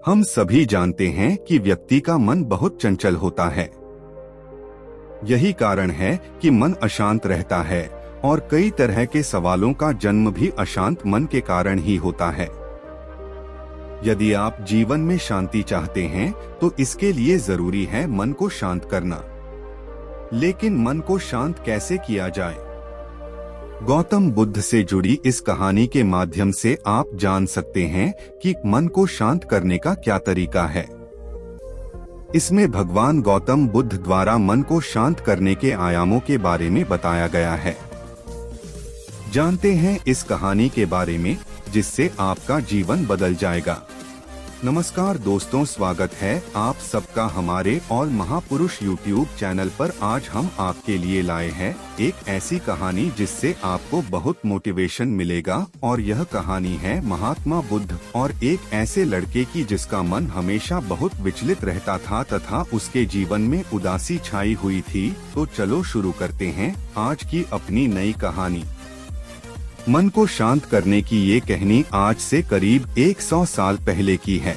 हम सभी जानते हैं कि व्यक्ति का मन बहुत चंचल होता है। यही कारण है कि मन अशांत रहता है और कई तरह के सवालों का जन्म भी अशांत मन के कारण ही होता है। यदि आप जीवन में शांति चाहते हैं तो इसके लिए जरूरी है मन को शांत करना। लेकिन मन को शांत कैसे किया जाए? गौतम बुद्ध से जुड़ी इस कहानी के माध्यम से आप जान सकते हैं कि मन को शांत करने का क्या तरीका है। इसमें भगवान गौतम बुद्ध द्वारा मन को शांत करने के आयामों के बारे में बताया गया है। जानते हैं इस कहानी के बारे में, जिससे आपका जीवन बदल जाएगा। नमस्कार दोस्तों, स्वागत है आप सबका हमारे और महापुरुष YouTube चैनल पर। आज हम आपके लिए लाए हैं एक ऐसी कहानी जिससे आपको बहुत मोटिवेशन मिलेगा। और यह कहानी है महात्मा बुद्ध और एक ऐसे लड़के की जिसका मन हमेशा बहुत विचलित रहता था तथा उसके जीवन में उदासी छाई हुई थी। तो चलो शुरू करते हैं आज की अपनी नई कहानी। मन को शांत करने की ये कहानी आज से करीब 100 साल पहले की है।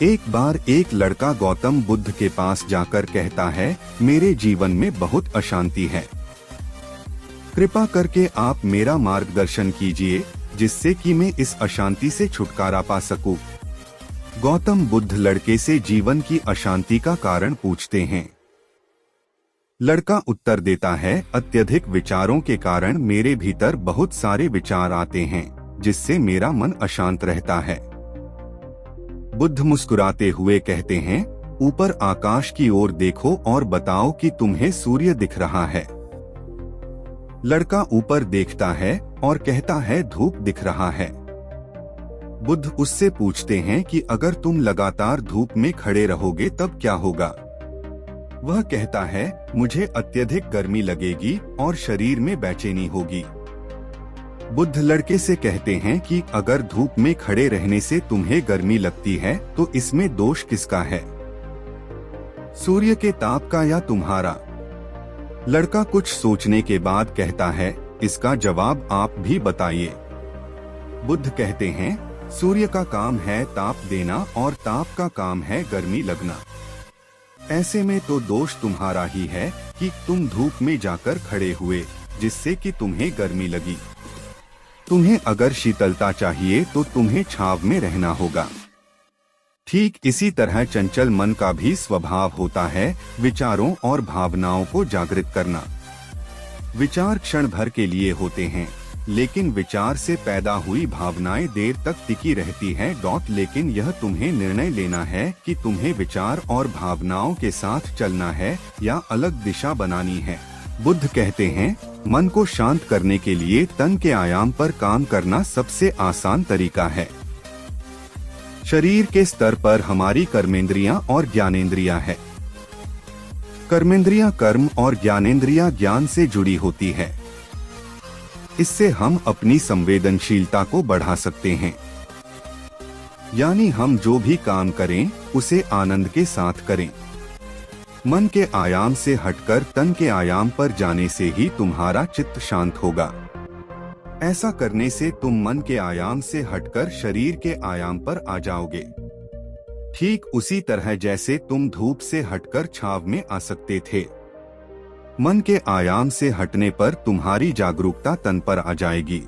एक बार एक लड़का गौतम बुद्ध के पास जाकर कहता है, मेरे जीवन में बहुत अशांति है, कृपा करके आप मेरा मार्गदर्शन कीजिए जिससे कि मैं इस अशांति से छुटकारा पा सकूं। गौतम बुद्ध लड़के से जीवन की अशांति का कारण पूछते हैं। लड़का उत्तर देता है, अत्यधिक विचारों के कारण मेरे भीतर बहुत सारे विचार आते हैं जिससे मेरा मन अशांत रहता है। बुद्ध मुस्कुराते हुए कहते हैं, ऊपर आकाश की ओर देखो और बताओ कि तुम्हें सूर्य दिख रहा है। लड़का ऊपर देखता है और कहता है, धूप दिख रहा है। बुद्ध उससे पूछते हैं कि अगर तुम लगातार धूप में खड़े रहोगे तब क्या होगा? वह कहता है, मुझे अत्यधिक गर्मी लगेगी और शरीर में बेचैनी होगी। बुद्ध लड़के से कहते हैं कि अगर धूप में खड़े रहने से तुम्हें गर्मी लगती है तो इसमें दोष किसका है, सूर्य के ताप का या तुम्हारा? लड़का कुछ सोचने के बाद कहता है, इसका जवाब आप भी बताइए। बुद्ध कहते हैं, सूर्य का काम है ताप देना और ताप का काम है गर्मी लगना। ऐसे में तो दोष तुम्हारा ही है कि तुम धूप में जाकर खड़े हुए जिससे कि तुम्हें गर्मी लगी। तुम्हें अगर शीतलता चाहिए तो तुम्हें छांव में रहना होगा। ठीक इसी तरह चंचल मन का भी स्वभाव होता है विचारों और भावनाओं को जागृत करना। विचार क्षण भर के लिए होते हैं, लेकिन विचार से पैदा हुई भावनाएं देर तक टिकी रहती हैं। लेकिन यह तुम्हें निर्णय लेना है कि तुम्हें विचार और भावनाओं के साथ चलना है या अलग दिशा बनानी है। बुद्ध कहते हैं, मन को शांत करने के लिए तन के आयाम पर काम करना सबसे आसान तरीका है। शरीर के स्तर पर हमारी कर्मेंद्रियां और ज्ञानेंद्रियां है। कर्मेंद्रियां कर्म और ज्ञानेंद्रियां ज्ञान से जुड़ी होती है। इससे हम अपनी संवेदनशीलता को बढ़ा सकते हैं, यानी हम जो भी काम करें उसे आनंद के साथ करें। मन के आयाम से हटकर तन के आयाम पर जाने से ही तुम्हारा चित्त शांत होगा। ऐसा करने से तुम मन के आयाम से हटकर शरीर के आयाम पर आ जाओगे। ठीक उसी तरह जैसे तुम धूप से हटकर छांव में आ सकते थे। मन के आयाम से हटने पर तुम्हारी जागरूकता तन पर आ जाएगी।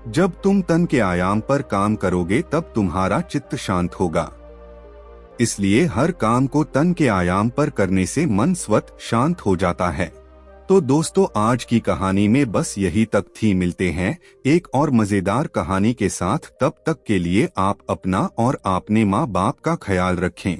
जब तुम तन के आयाम पर काम करोगे तब तुम्हारा चित्त शांत होगा। इसलिए हर काम को तन के आयाम पर करने से मन स्वतः शांत हो जाता है। तो दोस्तों, आज की कहानी में बस यही तक थी। मिलते हैं एक और मजेदार कहानी के साथ। तब तक के लिए आप अपना और अपने माँ बाप का ख्याल रखें।